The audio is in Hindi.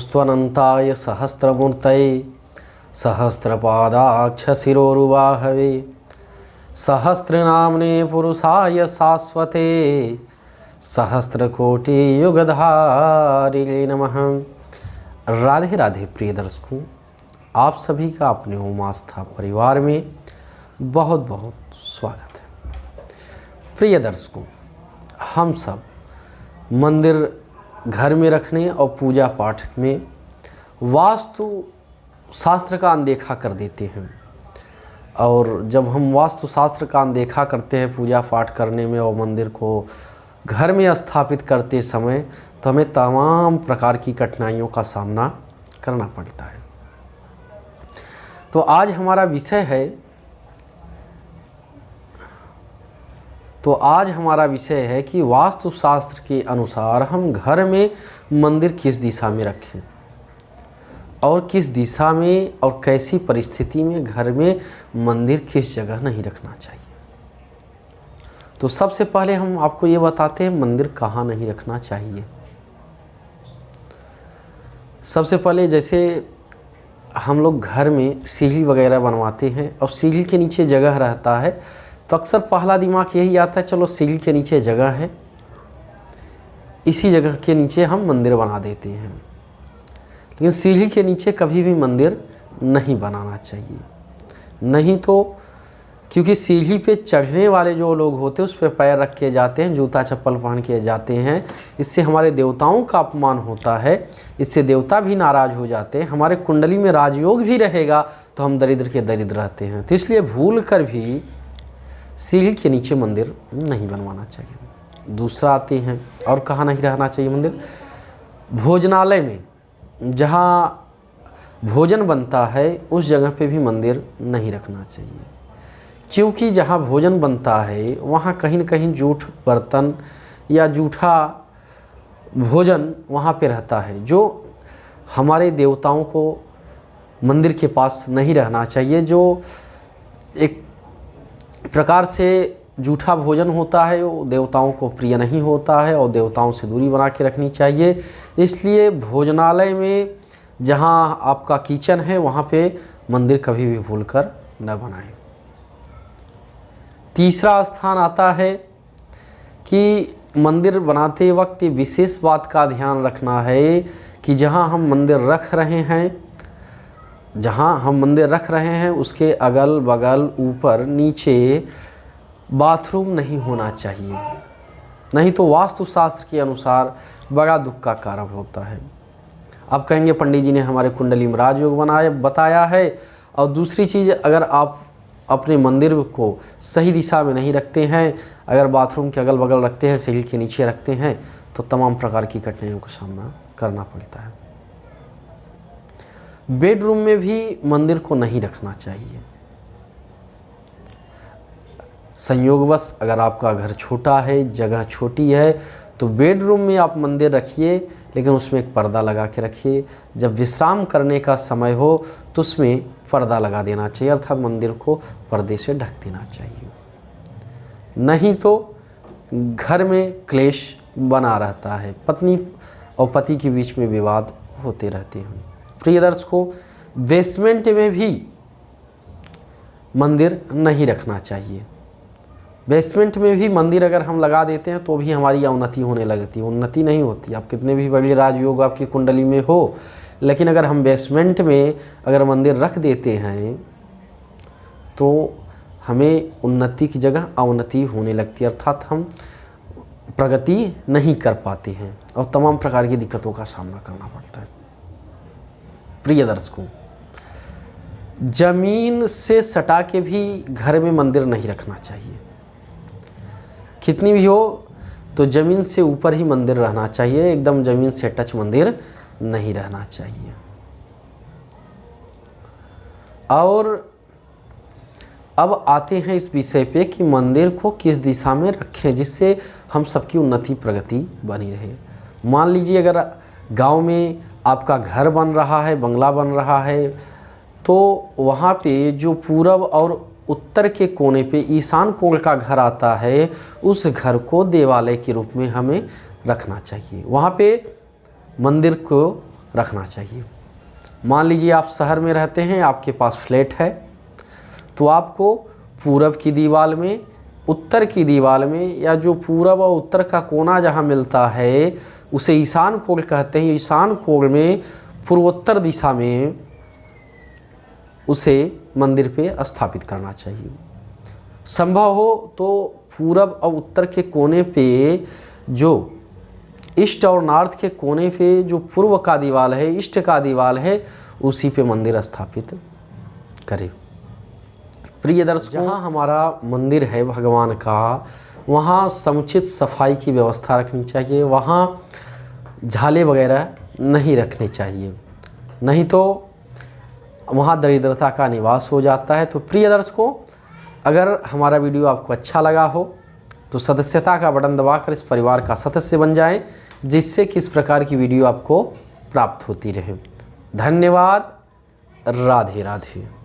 नमोऽस्त्वनन्ताय सहस्रमूर्तये सहस्रपादाक्षशिरोरुबाहवे सहस्रनाम्ने पुरुषाय शाश्वते सहस्रकोटियुगधारिणे नमः। राधे राधे प्रिय दर्शकों, आप सभी का अपने ओम आस्था परिवार में बहुत बहुत स्वागत है। प्रिय दर्शकों, हम सब मंदिर घर में रखने और पूजा पाठ में वास्तु शास्त्र का अनदेखा कर देते हैं। और जब हम वास्तु शास्त्र का अनदेखा करते हैं पूजा पाठ करने में और मंदिर को घर में स्थापित करते समय, तो हमें तमाम प्रकार की कठिनाइयों का सामना करना पड़ता है। तो आज हमारा विषय है कि वास्तु शास्त्र के अनुसार हम घर में मंदिर किस दिशा में रखें और किस दिशा में और कैसी परिस्थिति में घर में मंदिर किस जगह नहीं रखना चाहिए। तो सबसे पहले हम आपको ये बताते हैं मंदिर कहाँ नहीं रखना चाहिए। सबसे पहले जैसे हम लोग घर में सीढ़ी वगैरह बनवाते हैं और सीढ़ी के नीचे जगह रहता है, तो अक्सर पहला दिमाग यही आता है, चलो सीढ़ी के नीचे जगह है, इसी जगह के नीचे हम मंदिर बना देते हैं। लेकिन सीढ़ी के नीचे कभी भी मंदिर नहीं बनाना चाहिए। नहीं तो क्योंकि सीढ़ी पे चढ़ने वाले जो लोग होते हैं उस पर पैर रख के जाते हैं, जूता चप्पल पहन के जाते हैं। इससे हमारे देवताओं का अपमान होता है, इससे देवता भी नाराज़ हो जाते हैं। हमारे कुंडली में राजयोग भी रहेगा तो हम दरिद्र के दरिद्र रहते हैं। तो इसलिए भूल कर भी सीढ़ी के नीचे मंदिर नहीं बनवाना चाहिए। दूसरा आते हैं और कहाँ नहीं रहना चाहिए मंदिर, भोजनालय में जहाँ भोजन बनता है उस जगह पे भी मंदिर नहीं रखना चाहिए। क्योंकि जहाँ भोजन बनता है वहाँ कहीं न कहीं जूठ बर्तन या जूठा भोजन वहाँ पे रहता है, जो हमारे देवताओं को मंदिर के पास नहीं रहना चाहिए। जो एक प्रकार से जूठा भोजन होता है वो देवताओं को प्रिय नहीं होता है और देवताओं से दूरी बना के रखनी चाहिए। इसलिए भोजनालय में जहाँ आपका किचन है वहाँ पे मंदिर कभी भी भूलकर न बनाएं। तीसरा स्थान आता है कि मंदिर बनाते वक्त विशेष बात का ध्यान रखना है कि जहाँ हम मंदिर रख रहे हैं उसके अगल बगल ऊपर नीचे बाथरूम नहीं होना चाहिए। नहीं तो वास्तु शास्त्र के अनुसार बड़ा दुख का कारण होता है। आप कहेंगे पंडित जी ने हमारे कुंडली में राजयोग बताया है। और दूसरी चीज़, अगर आप अपने मंदिर को सही दिशा में नहीं रखते हैं, अगर बाथरूम के अगल बगल रखते हैं, सीढ़ी के नीचे रखते हैं, तो तमाम प्रकार की कठिनाइयों का सामना करना पड़ता है। बेडरूम में भी मंदिर को नहीं रखना चाहिए। संयोगवश अगर आपका घर छोटा है, जगह छोटी है, तो बेडरूम में आप मंदिर रखिए, लेकिन उसमें एक पर्दा लगा के रखिए। जब विश्राम करने का समय हो तो उसमें पर्दा लगा देना चाहिए, अर्थात मंदिर को पर्दे से ढक देना चाहिए। नहीं तो घर में क्लेश बना रहता है, पत्नी और पति के बीच में विवाद होते रहते हैं। प्रिय दर्शकों, बेसमेंट में भी मंदिर नहीं रखना चाहिए। बेसमेंट में भी मंदिर अगर हम लगा देते हैं तो भी हमारी अवनति होने लगती है। उन्नति नहीं होती। आप कितने भी बड़े राजयोग आपकी कुंडली में हो, लेकिन अगर हम बेसमेंट में अगर मंदिर रख देते हैं तो हमें उन्नति की जगह अवनति होने लगती है, अर्थात हम प्रगति नहीं कर पाते हैं और तमाम प्रकार की दिक्कतों का सामना करना पड़ता है। प्रिय दर्शकों, जमीन से सटा के भी घर में मंदिर नहीं रखना चाहिए। कितनी भी हो तो ज़मीन से ऊपर ही मंदिर रहना चाहिए, एकदम ज़मीन से टच मंदिर नहीं रहना चाहिए। और अब आते हैं इस विषय पे कि मंदिर को किस दिशा में रखें जिससे हम सबकी उन्नति प्रगति बनी रहे। मान लीजिए अगर गांव में आपका घर बन रहा है, बंगला बन रहा है, तो वहाँ पे जो पूरब और उत्तर के कोने पे ईशान कोण का घर आता है, उस घर को देवालय के रूप में हमें रखना चाहिए। वहाँ पे मंदिर को रखना चाहिए। मान लीजिए आप शहर में रहते हैं, आपके पास फ्लैट है, तो आपको पूरब की दीवार में, उत्तर की दीवार में, या जो पूरब और उत्तर का कोना जहाँ मिलता है उसे ईशान कोण कहते हैं। ईशान कोण में पूर्वोत्तर दिशा में उसे मंदिर पे स्थापित करना चाहिए। संभव हो तो पूरब और उत्तर के कोने पे, जो ईस्ट और नॉर्थ के कोने पे जो पूर्व का दीवार है, ईस्ट का दीवार है, उसी पे मंदिर स्थापित करें। प्रिय दर्शकों, जहाँ हमारा मंदिर है भगवान का, वहाँ समुचित सफाई की व्यवस्था रखनी चाहिए। वहाँ झाले वगैरह नहीं रखने चाहिए, नहीं तो वहाँ दरिद्रता का निवास हो जाता है। तो प्रिय दर्शकों, अगर हमारा वीडियो आपको अच्छा लगा हो तो सदस्यता का बटन दबाकर इस परिवार का सदस्य बन जाएं, जिससे किस प्रकार की वीडियो आपको प्राप्त होती रहे। धन्यवाद। राधे राधे।